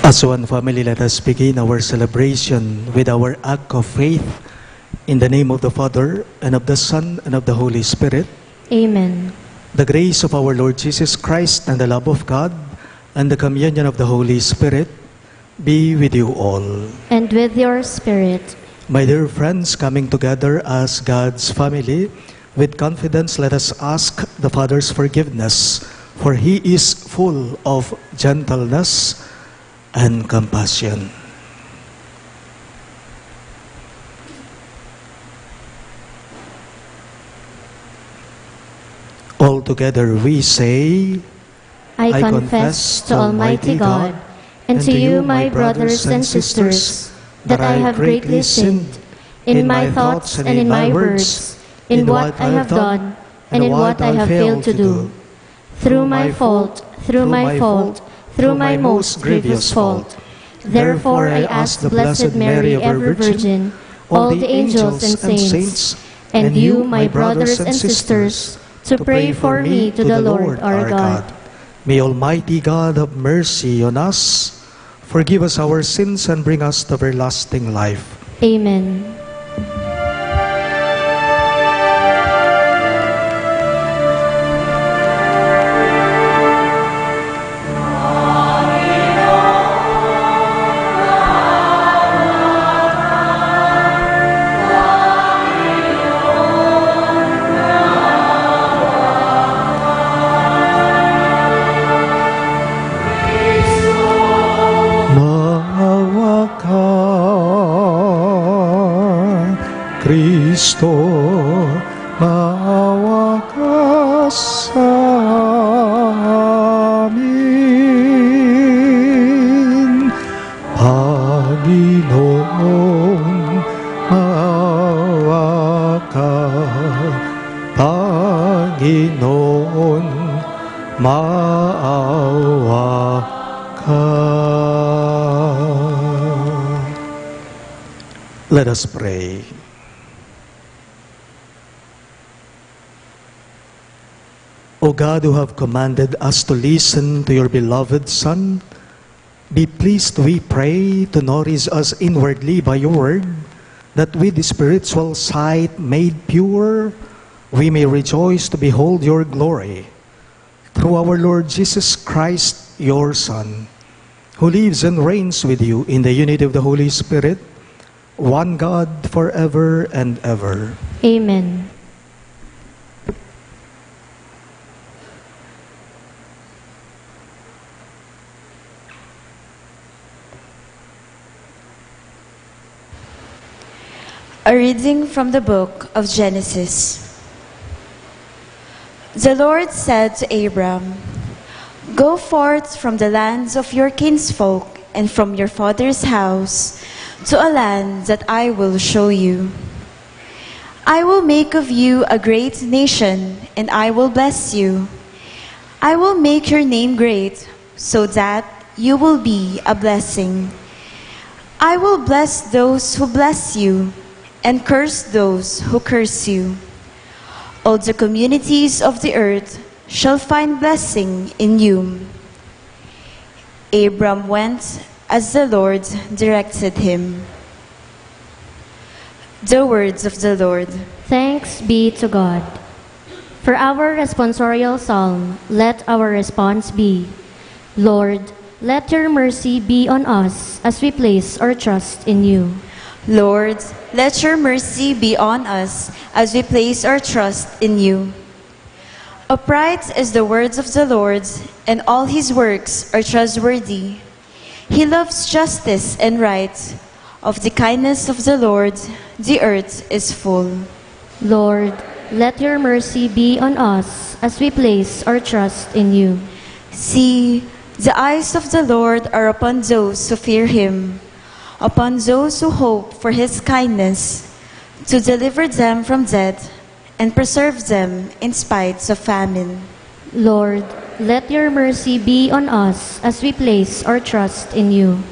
As one family, let us begin our celebration with our act of faith in the name of the Father, and of the Son, and of the Holy Spirit. Amen. The grace of our Lord Jesus Christ, and the love of God, and the communion of the Holy Spirit be with you all. And with your spirit. My dear friends, coming together as God's family, with confidence let us ask the Father's forgiveness, for He is full of gentleness and compassion. All together we say, I confess to Almighty God and to you, my brothers and sisters, that I have greatly sinned in my thoughts and in my words, in what I have done and in what I have failed to do. Through my fault, through my most grievous fault. Therefore I ask the Blessed Mary, ever Virgin, all the angels and saints, and you, my brothers and sisters, to pray for me to the Lord our God. May Almighty God have mercy on us, forgive us our sins, and bring us to everlasting life. Amen. Kristo, maawa ka sa amin. Panginoon, maawa ka. Panginoon, maawa ka. Let us pray. O God, who have commanded us to listen to your beloved Son, be pleased, we pray, to nourish us inwardly by your word, that with the spiritual sight made pure, we may rejoice to behold your glory. Through our Lord Jesus Christ, your Son, who lives and reigns with you in the unity of the Holy Spirit, one God, forever and ever. Amen. A reading from the book of Genesis. The Lord said to Abram, "Go forth from the lands of your kinsfolk and from your father's house to a land that I will show you. I will make of you a great nation, and I will bless you. I will make your name great, so that you will be a blessing. I will bless those who bless you, and curse those who curse you. All the communities of the earth shall find blessing in you." Abram went as the Lord directed him. The words of the Lord. Thanks be to God. For our responsorial psalm, let our response be, Lord, let your mercy be on us as we place our trust in you. Lord, let your mercy be on us as we place our trust in you. Upright is the words of the Lord, and all his works are trustworthy. He loves justice and right. Of the kindness of the Lord, the earth is full. Lord, let your mercy be on us as we place our trust in you. See, the eyes of the Lord are upon those who fear him, upon those who hope for his kindness, to deliver them from death and preserve them in spite of famine. Lord, let your mercy be on us as we place our trust in you.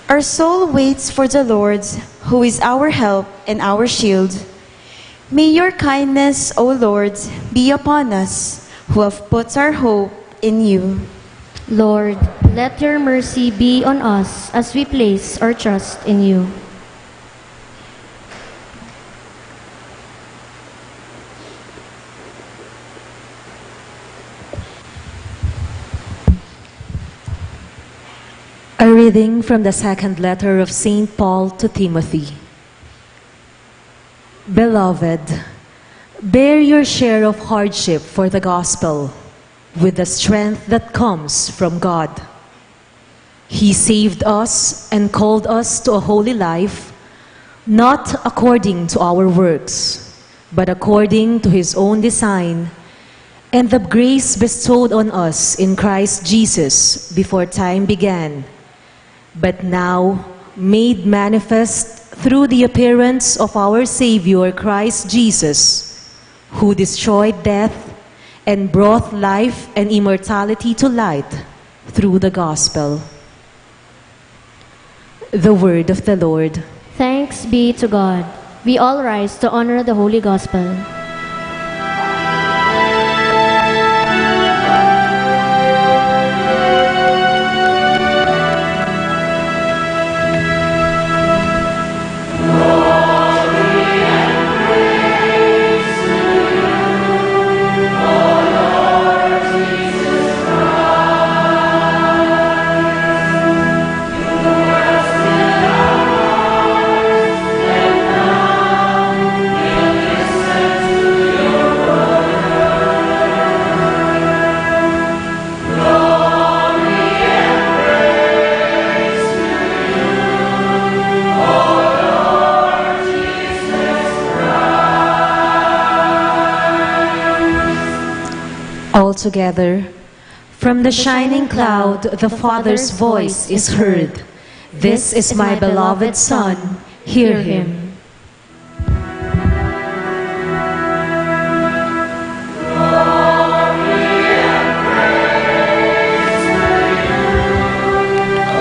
Our soul waits for the Lord, who is our help and our shield. May your kindness, O Lord, be upon us, who have put our hope in you. Lord, Let your mercy be on us as we place our trust in you. A reading from the second letter of St. Paul to Timothy. Beloved, bear your share of hardship for the gospel with the strength that comes from God. He saved us and called us to a holy life, not according to our works, but according to His own design and the grace bestowed on us in Christ Jesus before time began, but now made manifest through the appearance of our Savior Christ Jesus, who destroyed death and brought life and immortality to light through the gospel. The word of the Lord. Thanks be to God. We all rise to honor the Holy Gospel. Together, from the shining cloud, the Father's voice is heard. This is my beloved Son, hear Him.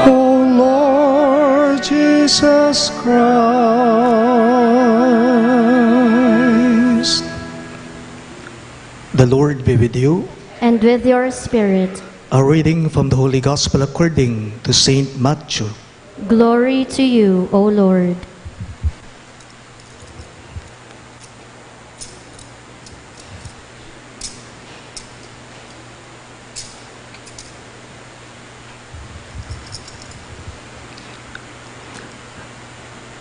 O Lord Jesus Christ. The Lord be with you. And with your spirit. A reading from the Holy Gospel according to Saint Matthew. Glory to you, O Lord.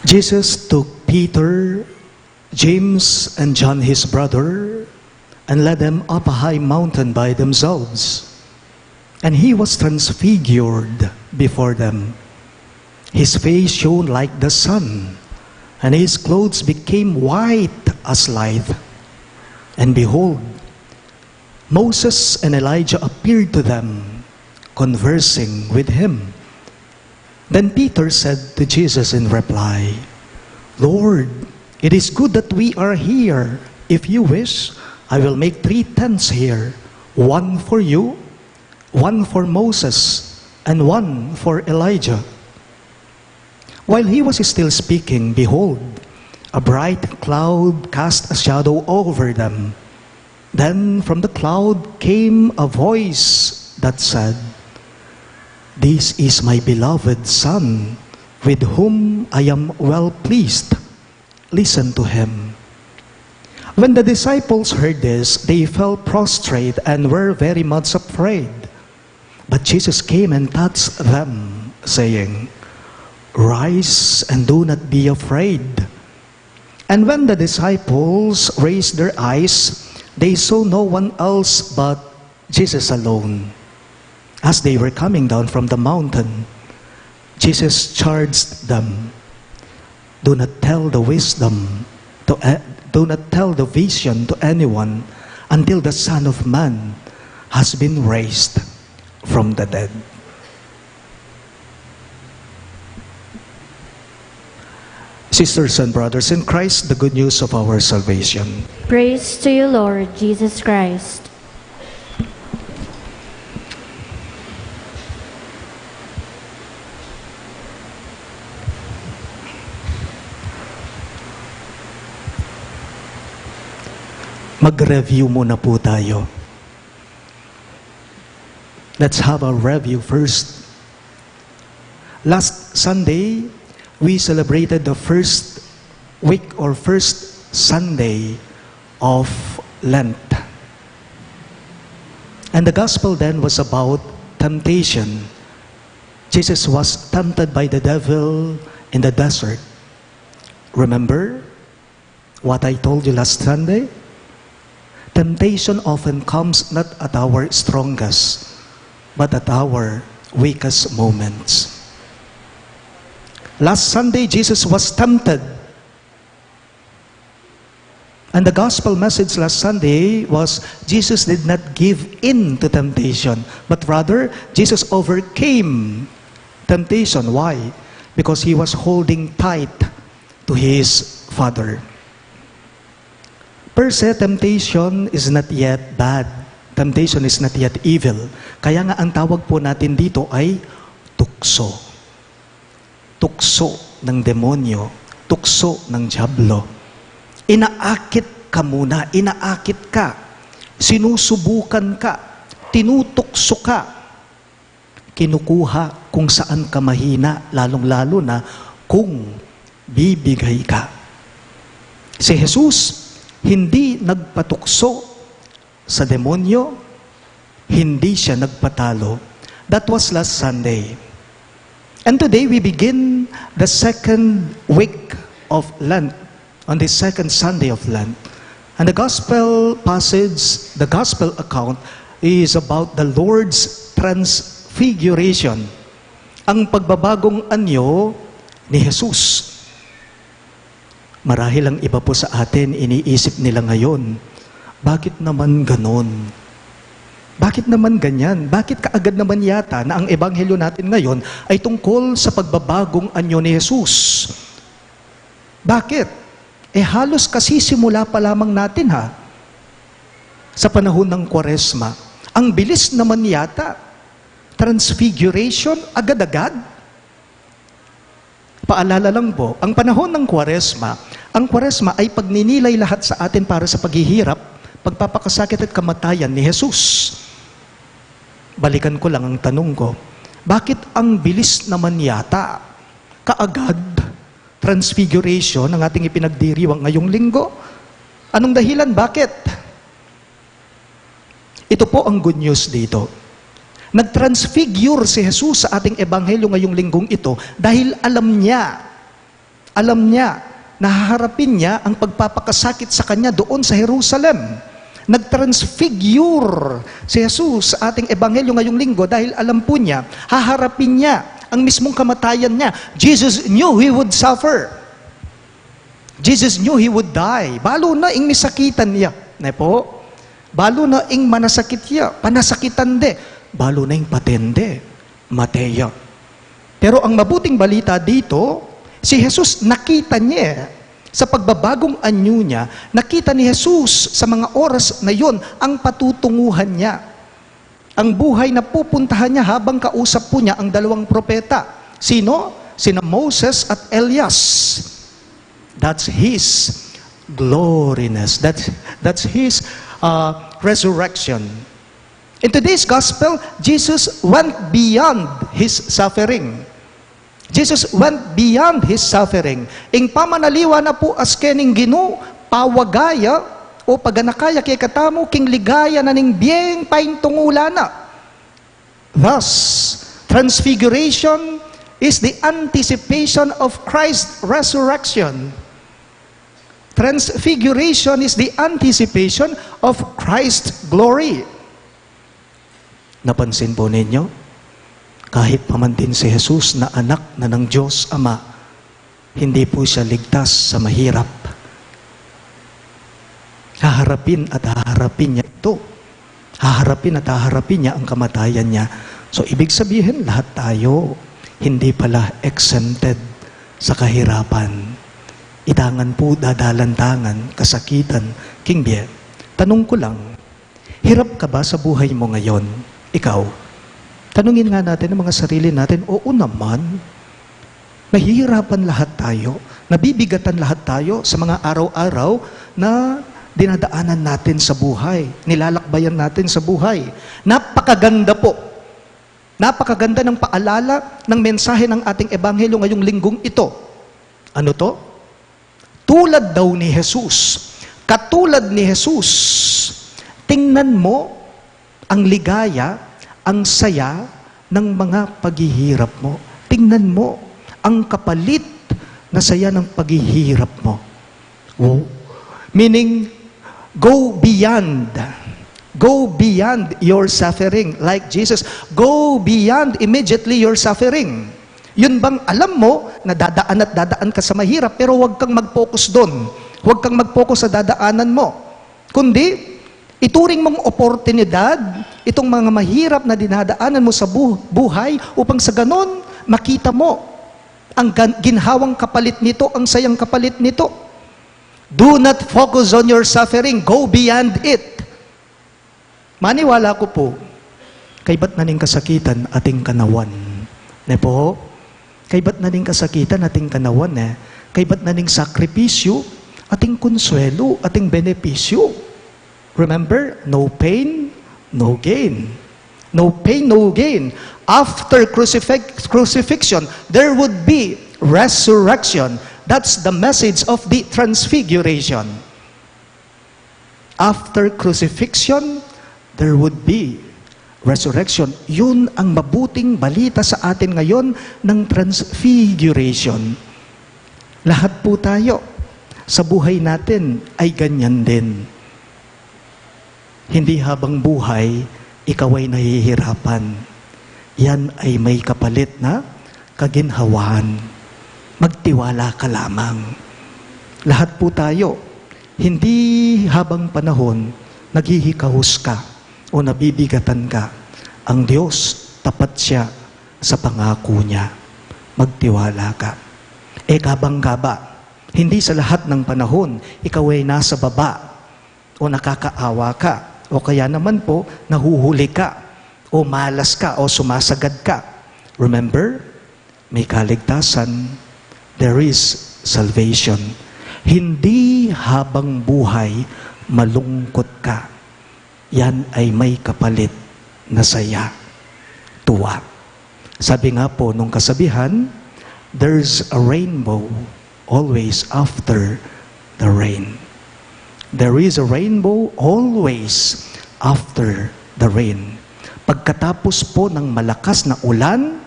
Jesus took Peter, James, and John his brother, and led them up a high mountain by themselves. And he was transfigured before them. His face shone like the sun, and his clothes became white as light. And behold, Moses and Elijah appeared to them, conversing with him. Then Peter said to Jesus in reply, Lord, it is good that we are here. If you wish, I will make 3 tents here, one for you, one for Moses, and one for Elijah. While he was still speaking, behold, a bright cloud cast a shadow over them. Then from the cloud came a voice that said, This is my beloved Son, with whom I am well pleased. Listen to him. When the disciples heard this, they fell prostrate and were very much afraid. But Jesus came and touched them, saying, Rise and do not be afraid. And when the disciples raised their eyes, they saw no one else but Jesus alone. As they were coming down from the mountain, Jesus charged them, Do not tell the vision to anyone until the Son of Man has been raised from the dead. Sisters and brothers in Christ, the good news of our salvation. Praise to you, Lord Jesus Christ. Mag-review muna po tayo. Let's have a review first Last Sunday, we celebrated the first week or first Sunday of Lent. And the gospel then was about temptation. Jesus was tempted by the devil in the desert. Remember what I told you last Sunday? Temptation often comes not at our strongest, but at our weakest moments. Last Sunday, Jesus was tempted. And the gospel message last Sunday was Jesus did not give in to temptation, but rather Jesus overcame temptation. Why? Because he was holding tight to his Father. Per se, temptation is not yet bad. Temptation is not yet evil. Kaya nga ang tawag po natin dito ay tukso. Tukso ng demonyo. Tukso ng dyablo. Inaakit ka muna. Inaakit ka. Sinusubukan ka. Tinutukso ka. Kinukuha kung saan ka mahina, lalong-lalo na kung bibigay ka. Si Jesus, hindi nagpatukso sa demonyo, hindi siya nagpatalo. That was last Sunday. And today we begin the second week of Lent, on the second Sunday of Lent. And the gospel passage, the gospel account is about the Lord's transfiguration. Ang pagbabagong anyo ni Jesus. Marahil ang iba po sa atin, iniisip nila ngayon, bakit naman ganon? Bakit naman ganyan? Bakit kaagad naman yata na ang ebanghelyo natin ngayon ay tungkol sa pagbabagong anyo ni Jesus? Bakit? Halos kasi simula pa lamang natin sa panahon ng Kwaresma. Ang bilis naman yata. Transfiguration, agad-agad. Paalala lang po, ang panahon ng Kwaresma, ang Kwaresma ay pagninilay lahat sa atin para sa paghihirap, pagpapakasakit at kamatayan ni Jesus. Balikan ko lang ang tanong ko, bakit ang bilis naman yata, kaagad, transfiguration ang ating ipinagdiriwang ngayong linggo? Anong dahilan? Bakit? Ito po ang good news dito. Nag-transfigure si Jesus sa ating ebanghelyo ngayong linggong ito dahil alam niya na haharapin niya ang pagpapakasakit sa kanya doon sa Jerusalem. Nag-transfigure si Jesus sa ating ebanghelyo ngayong linggo dahil alam po niya, haharapin niya ang mismong kamatayan niya. Jesus knew He would suffer. Jesus knew He would die. Balo na ing misakitan niya. Po? Balo na ing manasakit niya. Panasakitan de. Balo na yung patende, Mateo. Pero ang mabuting balita dito, si Jesus nakita niya, sa pagbabagong anyo niya, nakita ni Jesus sa mga oras na yon ang patutunguhan niya. Ang buhay na pupuntahan niya habang kausap po niya ang dalawang propeta. Sino? Sina Moses at Elias. That's His gloriness. That's His resurrection. In today's gospel, Jesus went beyond His suffering. Jesus went beyond His suffering. Ing pamanaliwa na po as kening Ginoo, pawagaya o paganakaya kay katamo king ligaya na ning biyeng paintungula na. Thus, transfiguration is the anticipation of Christ's resurrection. Transfiguration is the anticipation of Christ's glory. Napansin po ninyo, kahit pamantin si Jesus na anak na ng Diyos Ama, hindi po siya ligtas sa mahirap. Haharapin at haharapin niya ito. Haharapin at haharapin niya ang kamatayan niya. So, ibig sabihin, lahat tayo hindi pala exempted sa kahirapan. Itangan po, dadalantangan, kasakitan, kingbiye. Tanong ko lang, hirap ka ba sa buhay mo ngayon? Ikaw, tanungin nga natin ang mga sarili natin, oo naman, nahihirapan lahat tayo, nabibigatan lahat tayo sa mga araw-araw na dinadaanan natin sa buhay, nilalakbayan natin sa buhay. Napakaganda po Napakaganda ng paalala ng mensahe ng ating ebanghelyo ngayong linggong ito. Ano to? Tulad daw ni Jesus. Katulad ni Jesus. Tingnan mo ang ligaya, ang saya ng mga paghihirap mo. Tingnan mo ang kapalit na saya ng paghihirap mo. Oh. Meaning, go beyond. Go beyond your suffering. Like Jesus, go beyond immediately your suffering. Yun bang alam mo na dadaan at dadaan ka sa mahirap, pero huwag kang mag-focus doon. Huwag kang mag-focus sa dadaanan mo. Kundi, ituring mong oportunidad, itong mga mahirap na dinadaanan mo sa buhay, upang sa ganon, makita mo ang ginhawang kapalit nito, ang sayang kapalit nito. Do not focus on your suffering. Go beyond it. Maniwala ko po, kay ba't naning kasakitan ating kanawan? Ne po? Kay ba't naning kasakitan ating kanawan? Kay ba't naning sakripisyo, ating konsuelo, ating benepisyo? Remember, no pain, no gain. No pain, no gain. After crucifixion, there would be resurrection. That's the message of the transfiguration. After crucifixion, there would be resurrection. Yun ang mabuting balita sa atin ngayon ng transfiguration. Lahat po tayo sa buhay natin ay ganyan din. Hindi habang buhay, ikaw ay nahihirapan. Yan ay may kapalit na kaginhawaan. Magtiwala ka lamang. Lahat po tayo, hindi habang panahon, naghihikahus ka o nabibigatan ka. Ang Diyos, tapat siya sa pangako niya. Magtiwala ka. Kabang-gaba, hindi sa lahat ng panahon, ikaw ay nasa baba o nakakaawa ka o kaya naman po, nahuhuli ka o malas ka o sumasagad ka. Remember, may kaligtasan. There is salvation. Hindi habang buhay, malungkot ka. Yan ay may kapalit na saya, tuwa. Sabi nga po nung kasabihan, there's a rainbow always after the rain. There is a rainbow always after the rain. Pagkatapos po ng malakas na ulan,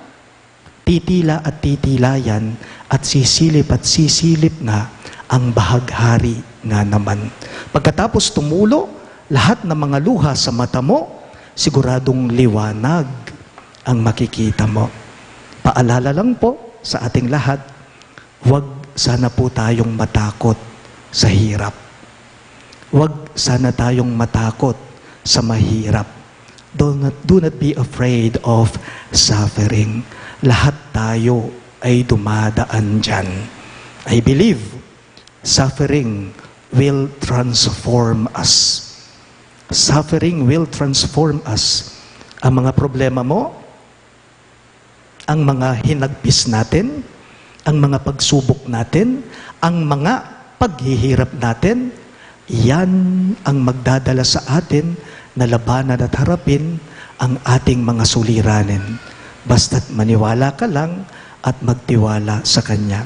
titila at titila yan at sisilip nga ang bahaghari nga naman. Pagkatapos tumulo, lahat ng mga luha sa mata mo, siguradong liwanag ang makikita mo. Paalala lang po sa ating lahat, huwag sana po tayong matakot sa hirap. Huwag sana tayong matakot sa mahirap. Do not be afraid of suffering. Lahat tayo ay dumadaan dyan. I believe suffering will transform us. Suffering will transform us. Ang mga problema mo, ang mga hinagpis natin, ang mga pagsubok natin, ang mga paghihirap natin, yan ang magdadala sa atin na labanan at harapin ang ating mga suliranin. Basta't maniwala ka lang at magtiwala sa Kanya.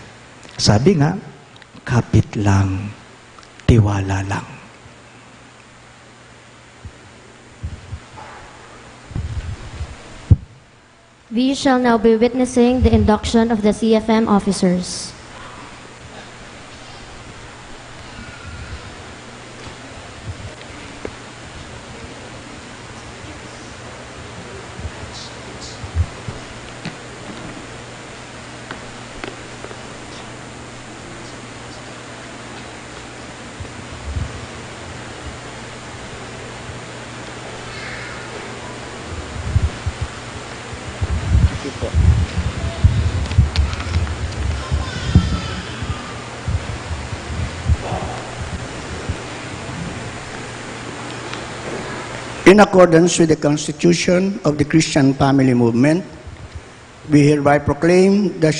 Sabi nga, kapit lang, tiwala lang. We shall now be witnessing the induction of the CFM officers. In accordance with the Constitution of the Christian Family Movement, we hereby proclaim that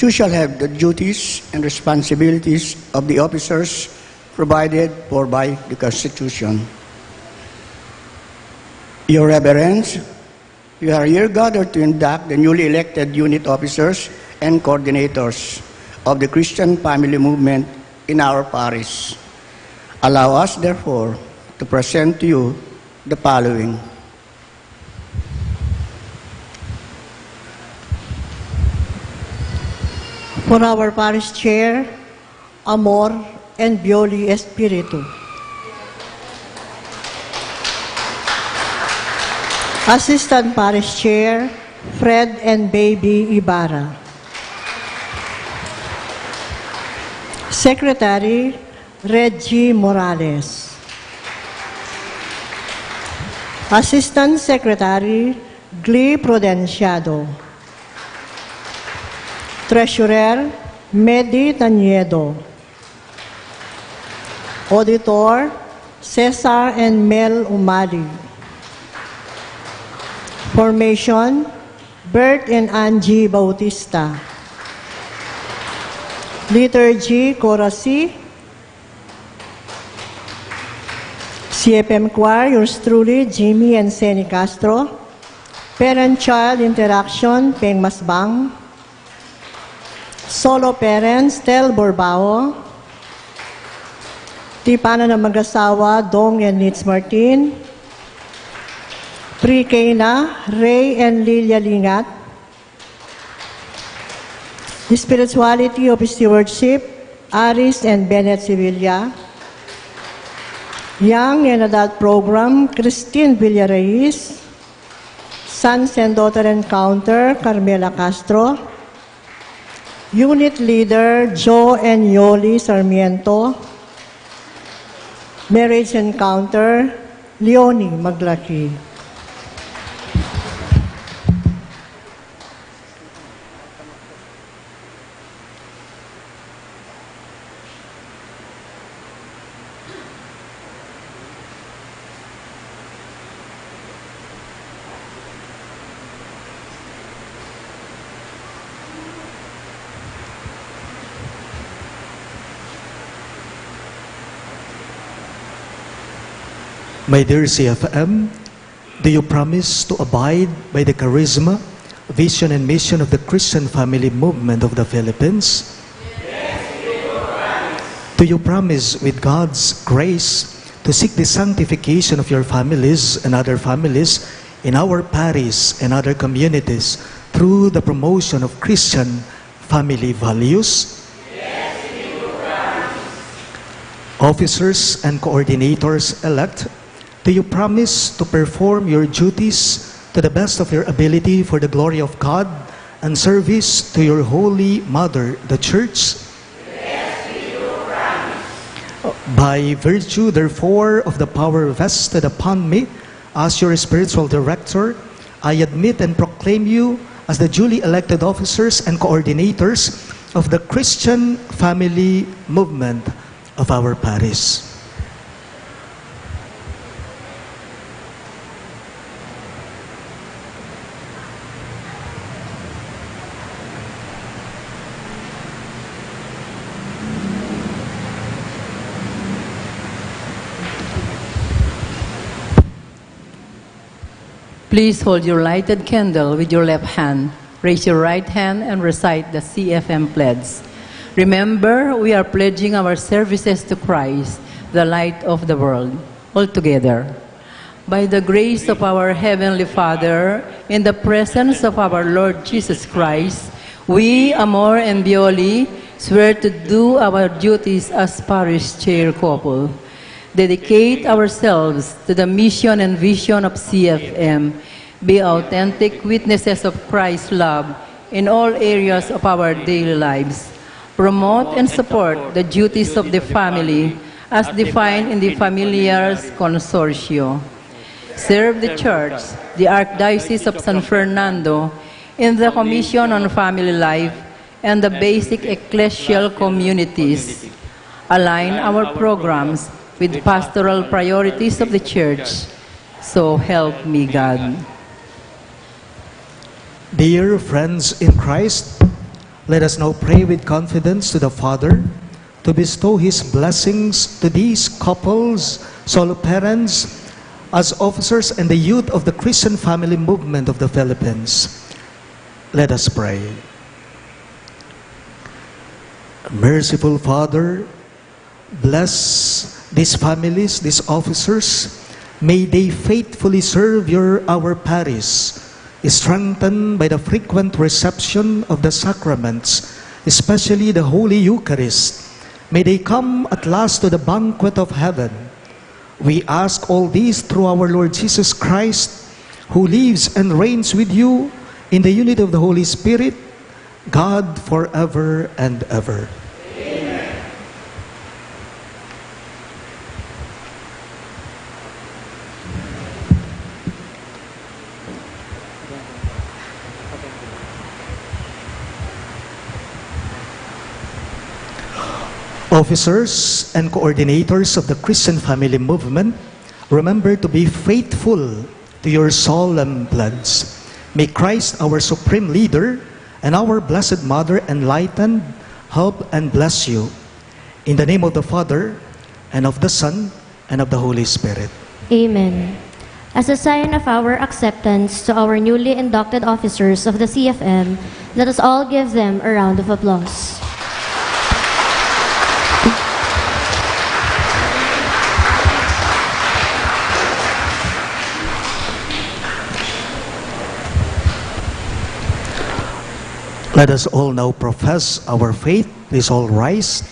you shall have the duties and responsibilities of the officers provided for by the Constitution. Your Reverence, We are here gathered to induct the newly elected unit officers and coordinators of the Christian family movement in our parish. Allow us, therefore, to present to you the following. For our parish chair, Amor and Bioli Espiritu. Assistant Parish Chair, Fred and Baby Ibarra. Secretary, Reggie Morales. Assistant Secretary, Glee Prudenciado. Treasurer, Medi Taniedo. Auditor, Cesar and Mel Umali. Formation, Bert and Angie Bautista. Liturgy, Corasi. CFM Choir, yours truly, Jimmy and Seni Castro. Parent-child interaction, Peng Masbang. Solo parents, Tel Borbao. Tipana ng mag-asawa, Dong and Nitz Martin. Pre-K na, Ray and Lilia Lingat. The Spirituality of Stewardship, Aris and Bennett Sevilla. Young and Adult Program, Christine Villarreis. Sons and Daughter Encounter, Carmela Castro. Unit Leader, Joe and Yoli Sarmiento. Marriage Encounter, Leonie Maglaki. My dear CFM, do you promise to abide by the charisma, vision, and mission of the Christian family movement of the Philippines? Yes, we do promise. Do you promise, with God's grace, to seek the sanctification of your families and other families in our parish and other communities through the promotion of Christian family values? Yes, we do promise. Officers and coordinators elect, do you promise to perform your duties to the best of your ability for the glory of God and service to your Holy Mother, the Church? Yes, we do promise. By virtue, therefore, of the power vested upon me as your spiritual director, I admit and proclaim you as the duly elected officers and coordinators of the Christian family movement of our parish. Please hold your lighted candle with your left hand. Raise your right hand and recite the CFM pledge. Remember, we are pledging our services to Christ, the light of the world. All together. By the grace of our Heavenly Father, in the presence of our Lord Jesus Christ, we, Amor and Bioli, swear to do our duties as parish chair couple. Dedicate ourselves to the mission and vision of CFM, be authentic witnesses of Christ's love in all areas of our daily lives, promote and support the duties of the family as defined in the Familiars Consortio, serve the Church, the Archdiocese of San Fernando, in the Commission on Family Life and the basic ecclesial communities, align our programs with pastoral priorities of the Church. So help me God. Dear friends in Christ, let us now pray with confidence to the Father to bestow His blessings to these couples, solo parents, as officers and the youth of the Christian family movement of the Philippines. Let us pray. Merciful Father, bless these families, these officers. May they faithfully serve our parish, strengthened by the frequent reception of the sacraments, especially the Holy Eucharist. May they come at last to the banquet of heaven. We ask all these through our Lord Jesus Christ, who lives and reigns with you in the unity of the Holy Spirit, God forever and ever. Officers and coordinators of the Christian family movement, remember to be faithful to your solemn pledge. May Christ, our supreme leader, and our Blessed Mother enlighten, help, and bless you. In the name of the Father, and of the Son, and of the Holy Spirit. Amen. As a sign of our acceptance to our newly inducted officers of the CFM, let us all give them a round of applause. Let us all now profess our faith. Please all rise.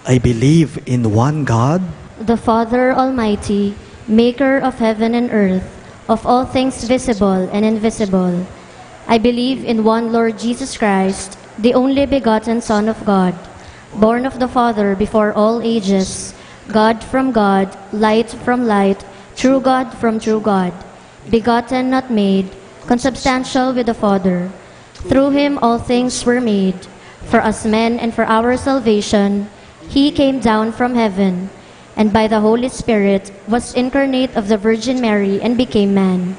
I believe in one God, The Father Almighty, maker of heaven and earth, of all things visible and invisible. I believe in one Lord Jesus Christ, the only begotten Son of God, born of the Father before all ages, God from God, light from light, true God from true God, begotten, not made, consubstantial with the Father. Through him all things were made. For us men and for our salvation, he came down from heaven, and by the Holy Spirit was incarnate of the Virgin Mary and became man.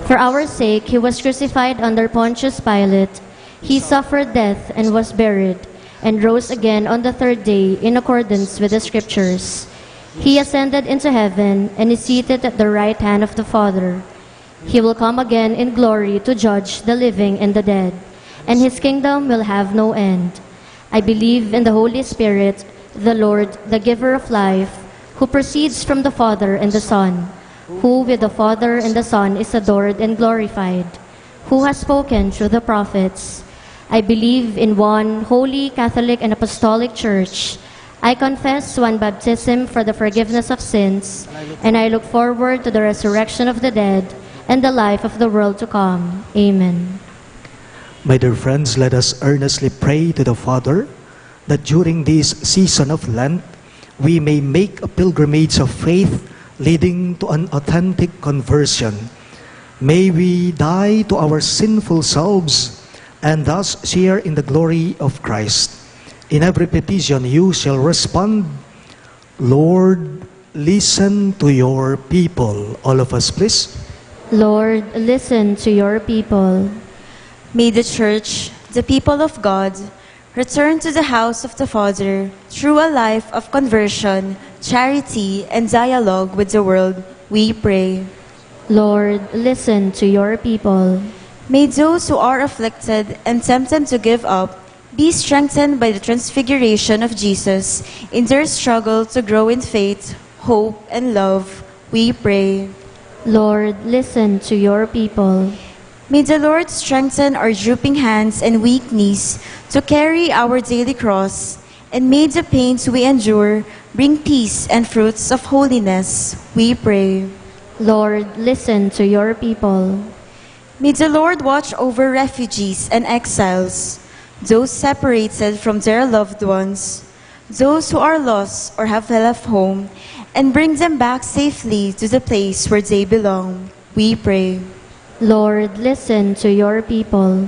For our sake he was crucified under Pontius Pilate. He suffered death and was buried, and rose again on the third day in accordance with the Scriptures. He ascended into heaven and is seated at the right hand of the Father. He will come again in glory to judge the living and the dead, and his kingdom will have no end. I believe in the Holy Spirit, the Lord, the giver of life, who proceeds from the Father and the Son, who with the Father and the Son is adored and glorified, who has spoken through the prophets. I believe in one holy, Catholic, and Apostolic Church. I confess one baptism for the forgiveness of sins, and I look forward to the resurrection of the dead and the life of the world to come. Amen. My dear friends, let us earnestly pray to the Father that during this season of Lent, we may make a pilgrimage of faith leading to an authentic conversion. May we die to our sinful selves and thus share in the glory of Christ. In every petition you shall respond, Lord, listen to your people. All of us, please. Lord, listen to your people. May the Church, the people of God, return to the house of the Father through a life of conversion, charity, and dialogue with the world, we pray. Lord, listen to your people. May those who are afflicted and tempted to give up be strengthened by the transfiguration of Jesus in their struggle to grow in faith, hope, and love, we pray. Lord, listen to your people. May the Lord strengthen our drooping hands and weak knees to carry our daily cross, and may the pains we endure bring peace and fruits of holiness, we pray. Lord, listen to your people. May the Lord watch over refugees and exiles, those separated from their loved ones, those who are lost or have left home, and bring them back safely to the place where they belong, we pray. Lord, listen to your people.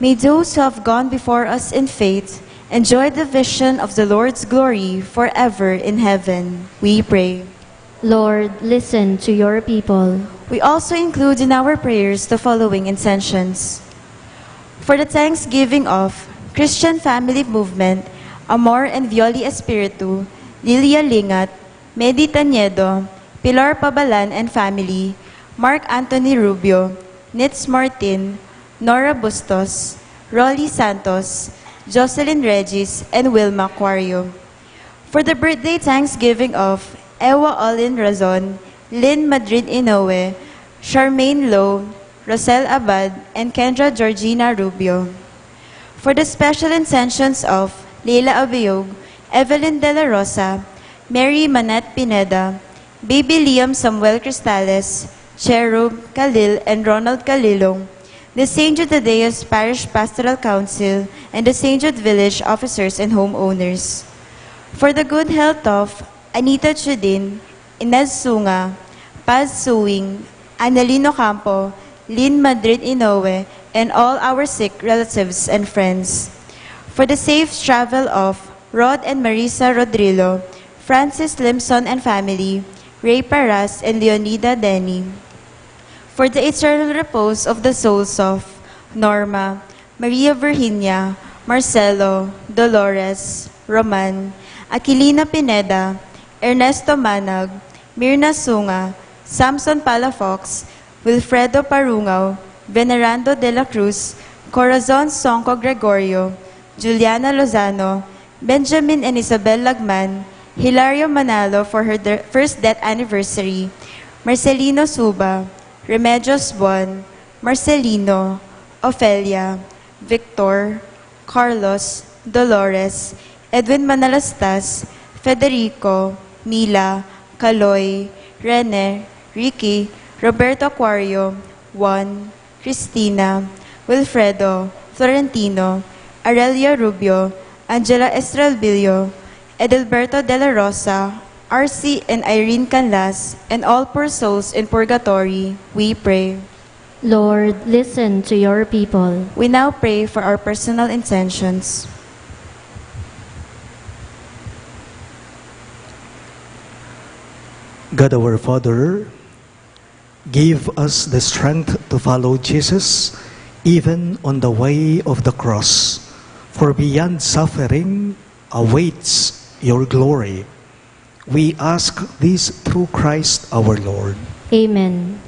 May those who have gone before us in faith enjoy the vision of the Lord's glory forever in heaven, we pray. Lord, listen to your people. We also include in our prayers the following intentions. For the thanksgiving of Christian Family Movement, Amor and Violi Espiritu, Lilia Lingat, Medi Taniedo, Pilar Pabalan and family, Mark Anthony Rubio, Nitz Martin, Nora Bustos, Rolly Santos, Jocelyn Regis, and Wilma Quario. For the birthday thanksgiving of Ewa Olin Razon, Lynn Madrid Inoue, Charmaine Lowe, Rosel Abad, and Kendra Georgina Rubio. For the special intentions of Leila Abiog, Evelyn De La Rosa, Mary Manette Pineda, Baby Liam Samuel Cristales, Cherub Khalil, and Ronald Kalilong, the St. Jude Thaddeus Parish Pastoral Council, and the St. Jude Village officers and homeowners. For the good health of Anita Chudin, Inez Sunga, Paz Suing, Annalino Campo, Lynn Madrid Inoue, and all our sick relatives and friends. For the safe travel of Rod and Marisa Rodrillo, Francis Limson and family, Ray Paras and Leonida Denny. For the eternal repose of the souls of Norma, Maria Virginia, Marcelo, Dolores, Roman, Aquilina Pineda, Ernesto Manag, Mirna Sunga, Samson Palafox, Wilfredo Parungaw, Venerando de la Cruz, Corazon Sonco Gregorio, Juliana Lozano, Benjamin and Isabel Lagman, Hilario Manalo for her first death anniversary, Marcelino Suba, Remedios Buon, Marcelino, Ofelia, Victor, Carlos, Dolores, Edwin Manalastas, Federico, Mila, Caloy, Rene, Ricky, Roberto Aquario, Juan, Cristina, Wilfredo, Florentino, Aurelia Rubio, Angela Estrelbillo, Edelberto De La Rosa, RC and Irene Canlas, and all poor souls in purgatory, we pray. Lord, listen to your people. We now pray for our personal intentions. God our Father, give us the strength to follow Jesus even on the way of the cross, for beyond suffering awaits your glory. We ask this through Christ our Lord. Amen.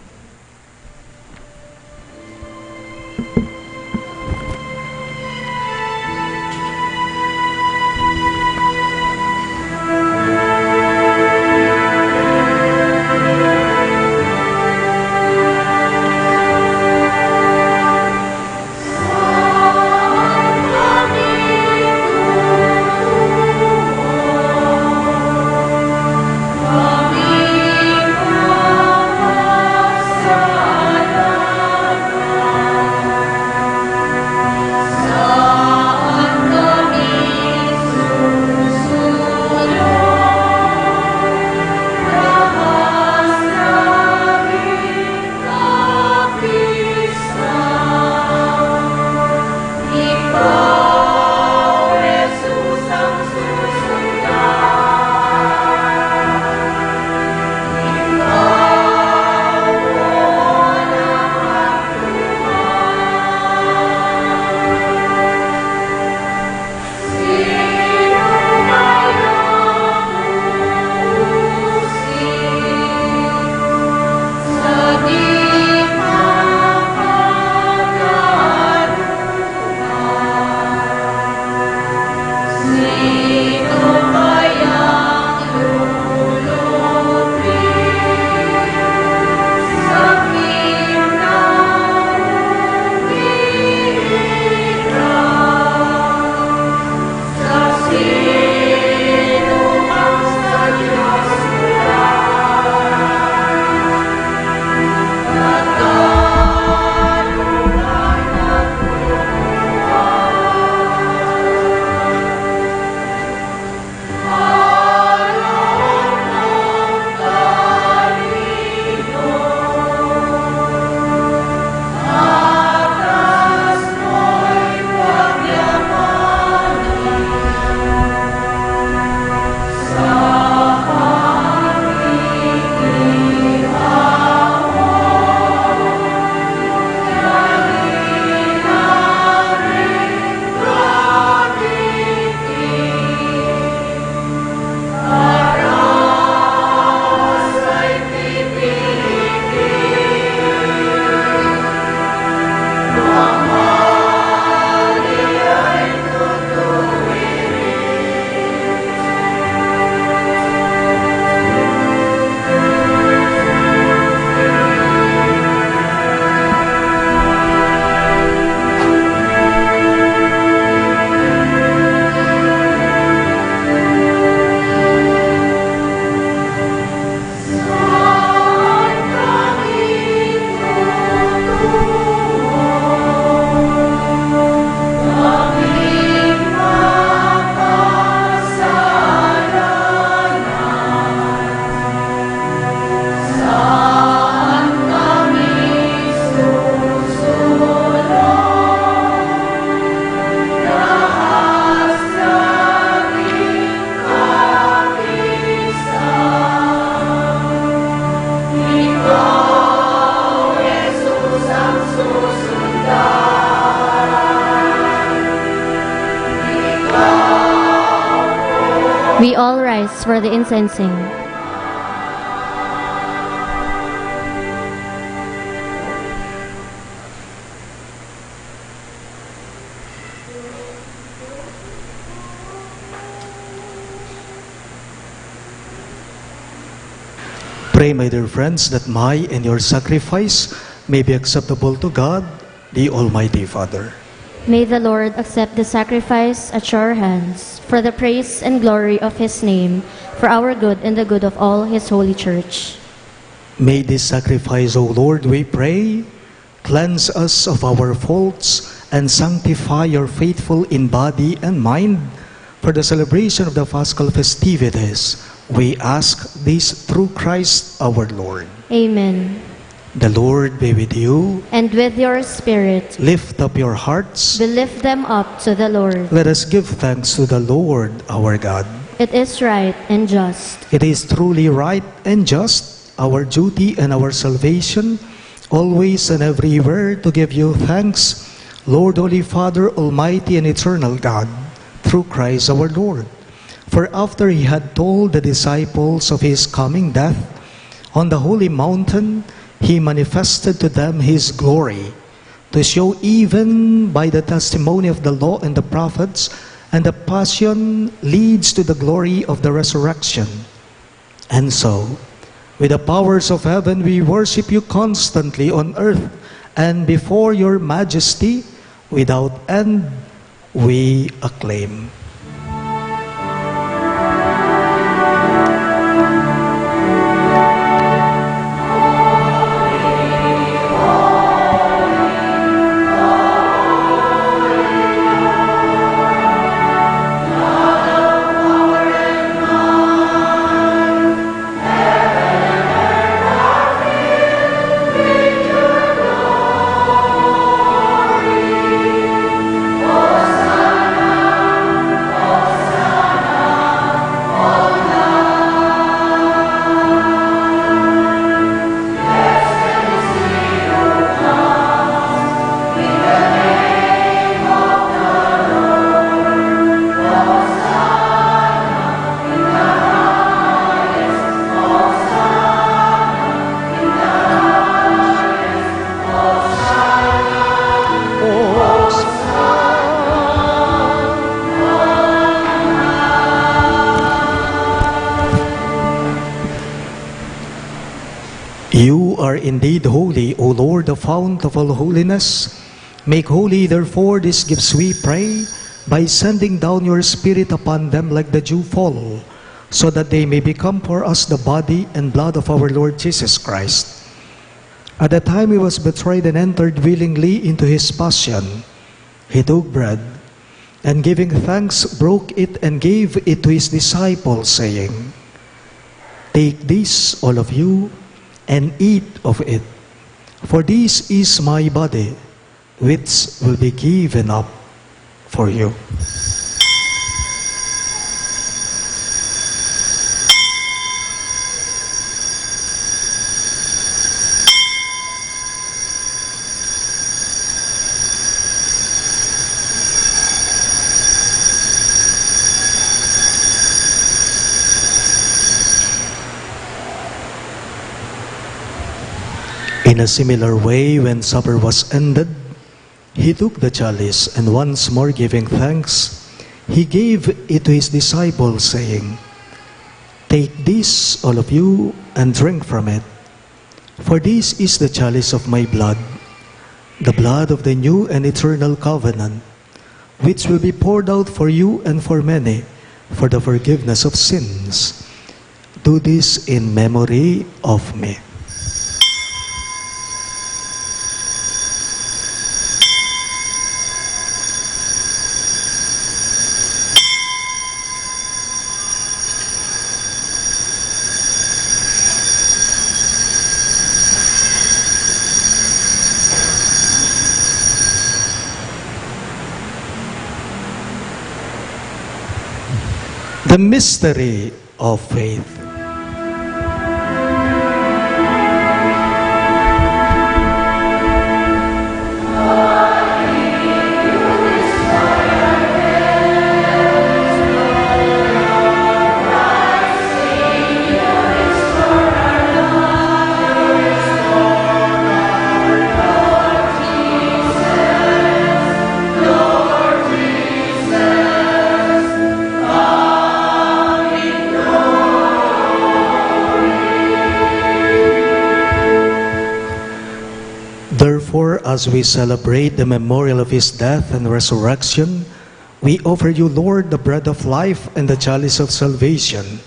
We all rise for the incensing. Pray, my dear friends, that my and your sacrifice may be acceptable to God, the Almighty Father. May the Lord accept the sacrifice at your hands for the praise and glory of his name, for our good and the good of all his holy church. May this sacrifice, O Lord, we pray, cleanse us of our faults and sanctify your faithful in body and mind for the celebration of the Paschal festivities. We ask this through Christ our Lord. Amen. The Lord be with you. And with your spirit, Lift up your hearts. we lift them up to the Lord. Let us give thanks to the Lord our God. It is right and just. It is truly right and just, our duty and our salvation, always and everywhere to give you thanks, Lord, Holy Father, Almighty and Eternal God, through Christ our Lord. For after he had told the disciples of his coming death on the holy mountain, he manifested to them his glory, to show even by the testimony of the law and the prophets, and the passion leads to the glory of the resurrection. And so, with the powers of heaven, we worship you constantly on earth, and before your majesty, without end, we acclaim. You are indeed holy, O Lord, the fount of all holiness. Make holy, therefore, these gifts, we pray, by sending down your Spirit upon them like the dewfall, so that they may become for us the body and blood of our Lord Jesus Christ. At the time he was betrayed and entered willingly into his passion, he took bread, and giving thanks, broke it and gave it to his disciples, saying, "Take this, all of you, and eat of it. For this is my body, which will be given up for you." In a similar way, when supper was ended, he took the chalice, and once more giving thanks, he gave it to his disciples, saying, "Take this, all of you, and drink from it. For this is the chalice of my blood, the blood of the new and eternal covenant, which will be poured out for you and for many, for the forgiveness of sins. Do this in memory of me." The mystery of faith. As we celebrate the memorial of his death and resurrection, we offer you, Lord, the bread of life and the chalice of salvation,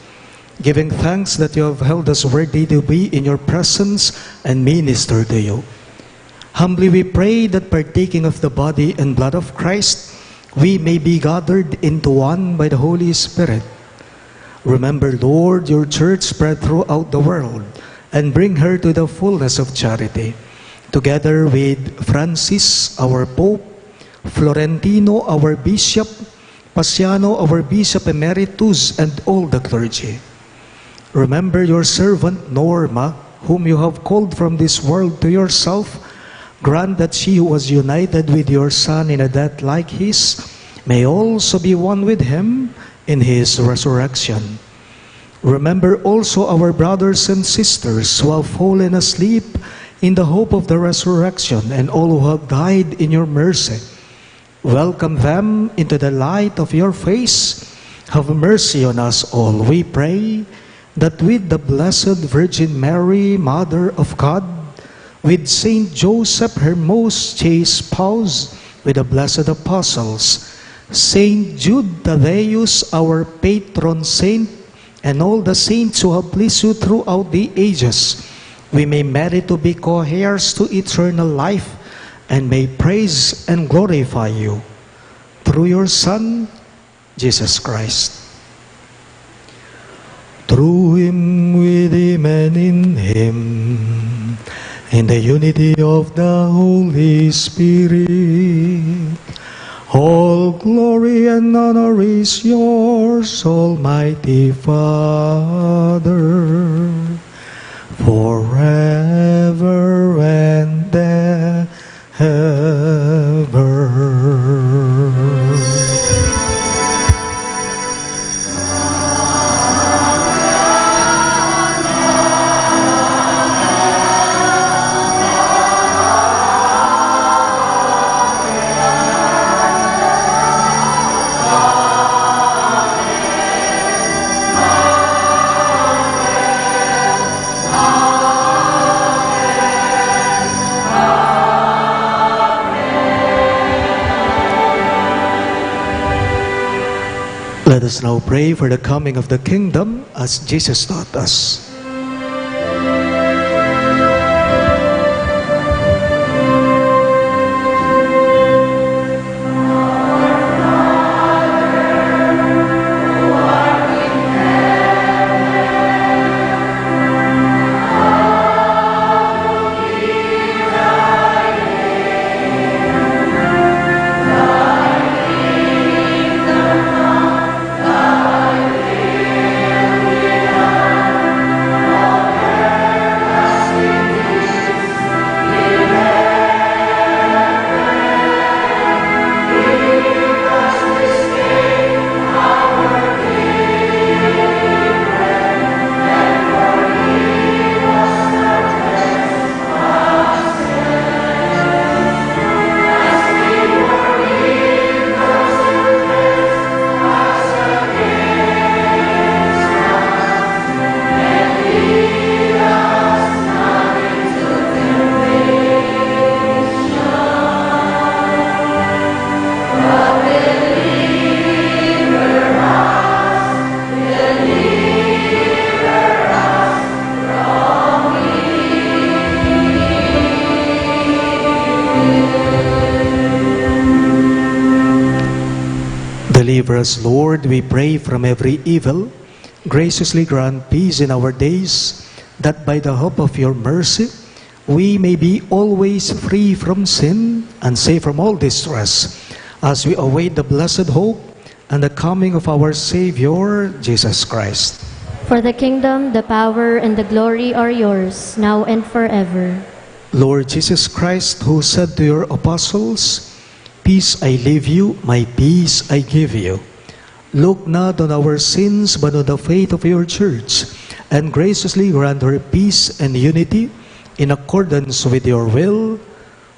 giving thanks that you have held us worthy to be in your presence and minister to you. Humbly we pray that partaking of the body and blood of Christ, we may be gathered into one by the Holy Spirit. Remember, Lord, your church spread throughout the world, and bring her to the fullness of charity, together with Francis, our Pope, Florentino, our Bishop, Pasiano, our Bishop Emeritus, and all the clergy. Remember your servant Norma, whom you have called from this world to yourself. Grant that she who was united with your Son in a death like his may also be one with him in his resurrection. Remember also our brothers and sisters who have fallen asleep in the hope of the resurrection, and all who have died in your mercy. Welcome them into the light of your face. Have mercy on us all, we pray, that with the Blessed Virgin Mary, Mother of God, with Saint Joseph, her most chaste spouse, with the blessed apostles, Saint Jude Thaddeus, our patron saint, and all the saints who have pleased you throughout the ages, we may merit to be co-heirs to eternal life, and may praise and glorify you through your Son, Jesus Christ. Through him, with him, and in him, in the unity of the Holy Spirit, all glory and honor is yours, Almighty Father, forever and ever. Let us now pray for the coming of the kingdom as Jesus taught us. Deliver us, Lord, we pray, from every evil. Graciously grant peace in our days, that by the hope of your mercy, we may be always free from sin and safe from all distress, as we await the blessed hope and the coming of our Savior, Jesus Christ. For the kingdom, the power, and the glory are yours, now and forever. Lord Jesus Christ, who said to your apostles, "Peace I leave you, my peace I give you," look not on our sins, but on the faith of your church, and graciously grant her peace and unity in accordance with your will,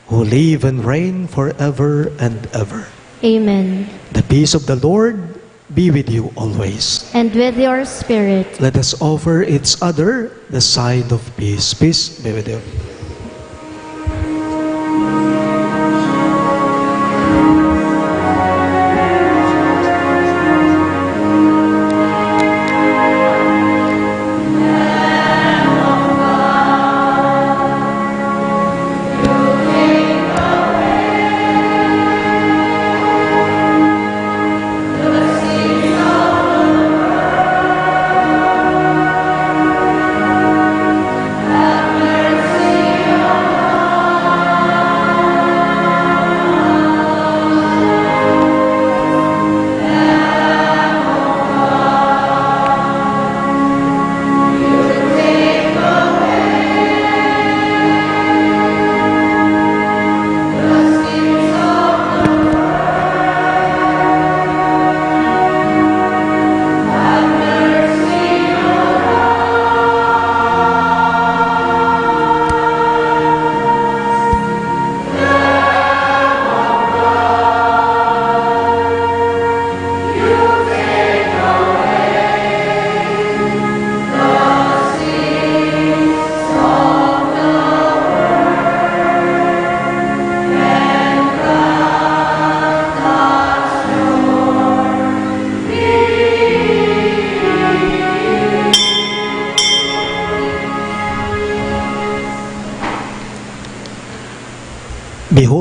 who live and reign forever and ever. Amen. The peace of the Lord be with you always. And with your spirit. Let us offer each other the sign of peace. Peace be with you.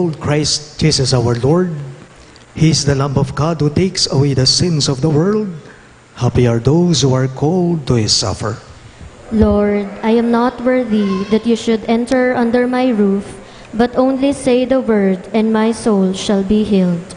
behold Christ Jesus our Lord. He is the Lamb of God who takes away the sins of the world. Happy are those who are called to his supper. Lord, I am not worthy that you should enter under my roof, but only say the word, and my soul shall be healed.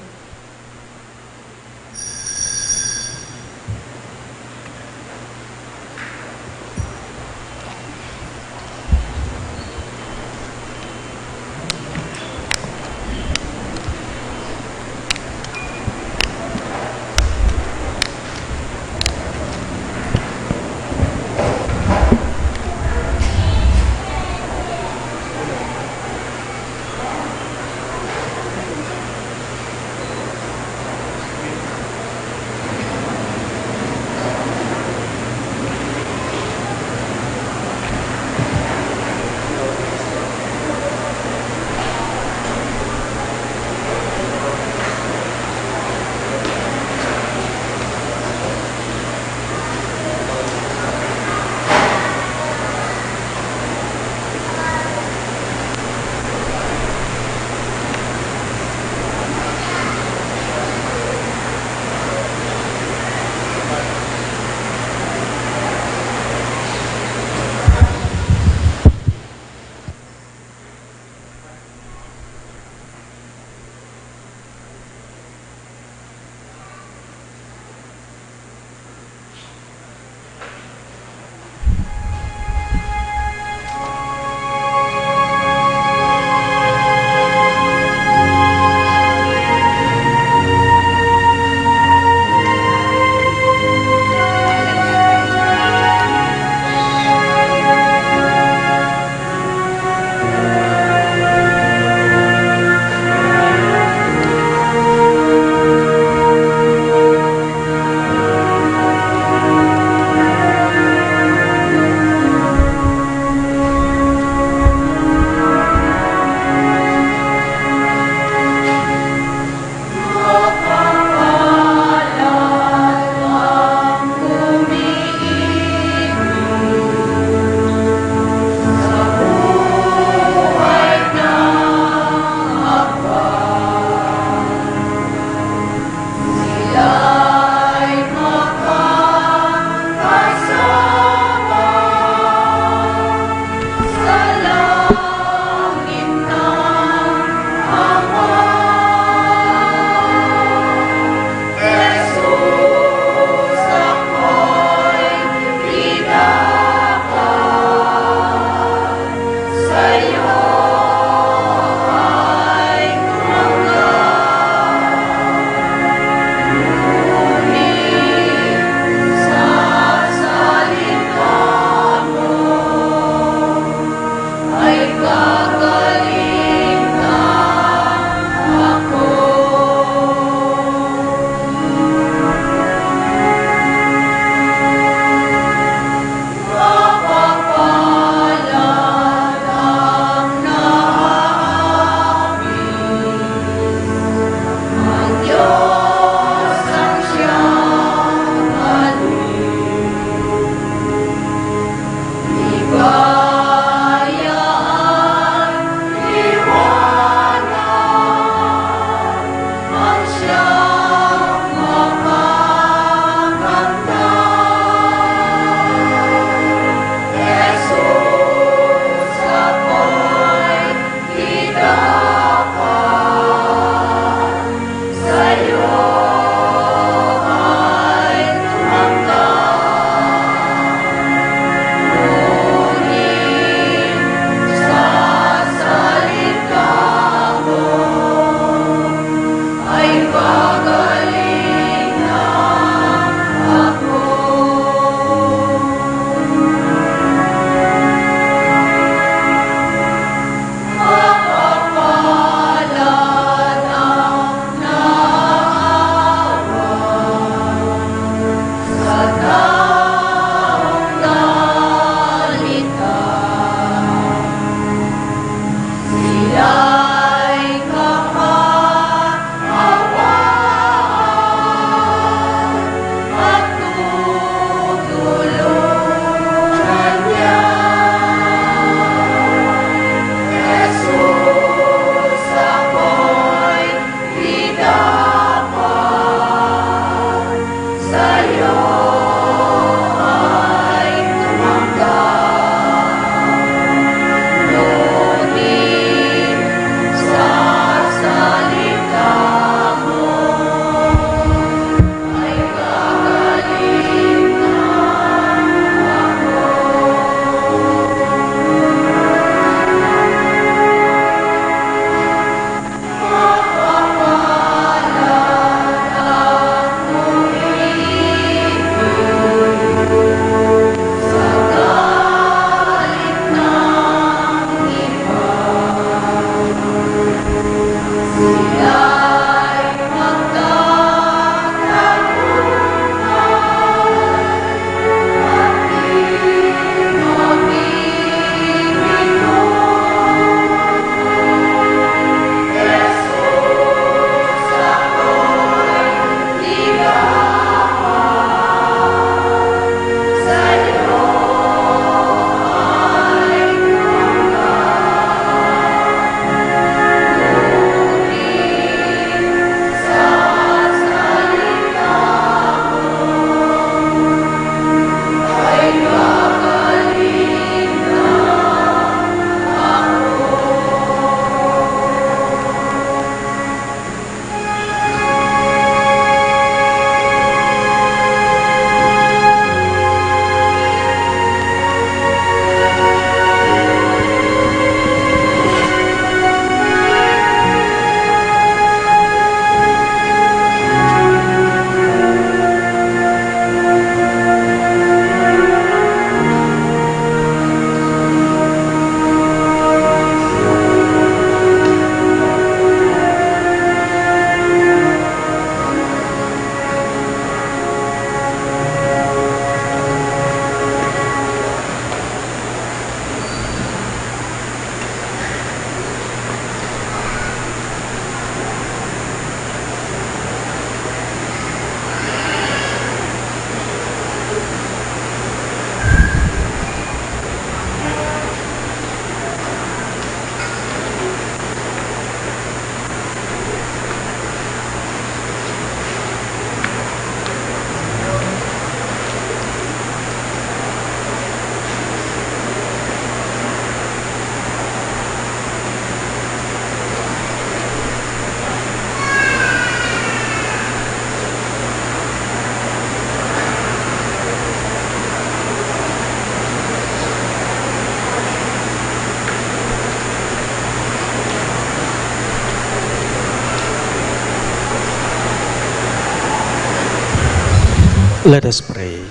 Let us pray.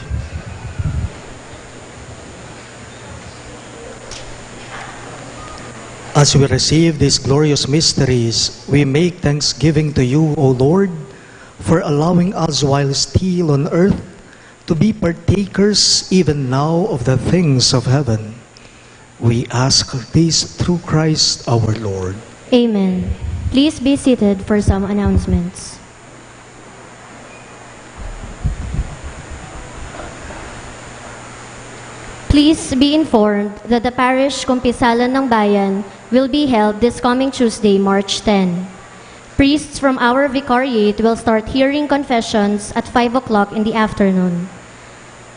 As we receive these glorious mysteries, we make thanksgiving to you, O Lord, for allowing us while still on earth to be partakers even now of the things of heaven. We ask this through Christ our Lord. Amen. Please be seated for some announcements. Please be informed that the Parish Kumpisalan ng Bayan will be held this coming Tuesday, March 10. Priests from our vicariate will start hearing confessions at 5 o'clock in the afternoon.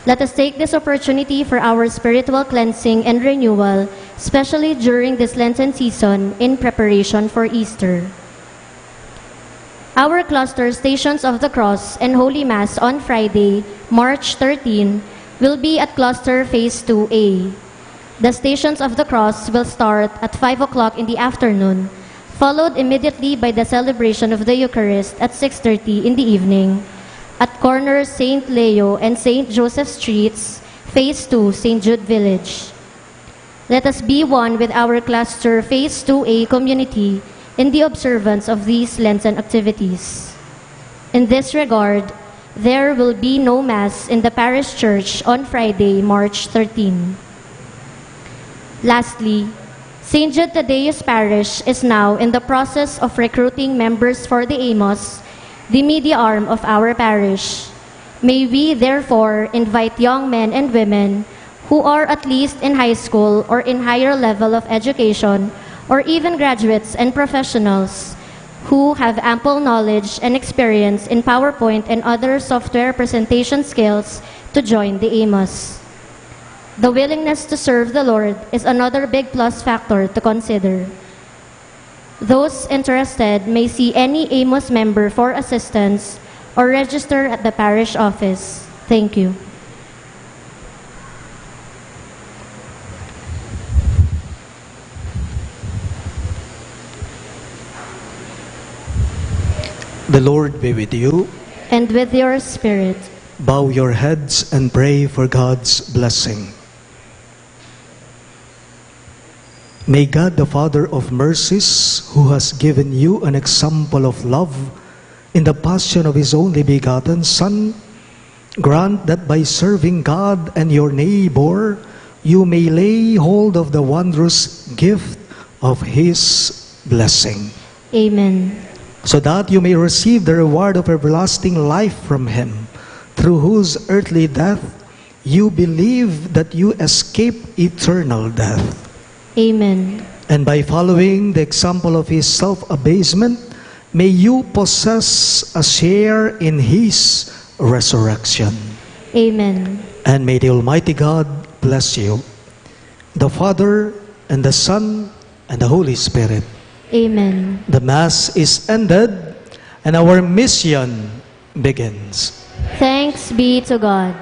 Let us take this opportunity for our spiritual cleansing and renewal, especially during this Lenten season in preparation for Easter. Our cluster Stations of the Cross and Holy Mass on Friday, March 13, will be at Cluster Phase 2A. The Stations of the Cross will start at 5 o'clock in the afternoon, followed immediately by the celebration of the Eucharist at 6:30 in the evening at corner St. Leo and St. Joseph Streets, Phase 2, St. Jude Village. Let us be one with our Cluster Phase 2A community in the observance of these Lenten activities. In this regard, there will be no Mass in the Parish Church on Friday, March 13. Lastly, St. Jude Thaddeus Parish is now in the process of recruiting members for the Amos, the media arm of our parish. May we therefore invite young men and women who are at least in high school or in higher level of education, or even graduates and professionals who have ample knowledge and experience in PowerPoint and other software presentation skills to join the Amos. The willingness to serve the Lord is another big plus factor to consider. Those interested may see any Amos member for assistance or register at the parish office. Thank you. The Lord be with you. And with your spirit. Bow your heads and pray for God's blessing. May God, the Father of mercies, who has given you an example of love in the passion of His only begotten Son, grant that by serving God and your neighbor, you may lay hold of the wondrous gift of His blessing. Amen. So that you may receive the reward of everlasting life from Him, through whose earthly death you believe that you escape eternal death. Amen. And by following the example of His self-abasement, may you possess a share in His resurrection. Amen. And may the Almighty God bless you, the Father, and the Son, and the Holy Spirit. Amen. The Mass is ended, and our mission begins. Thanks be to God.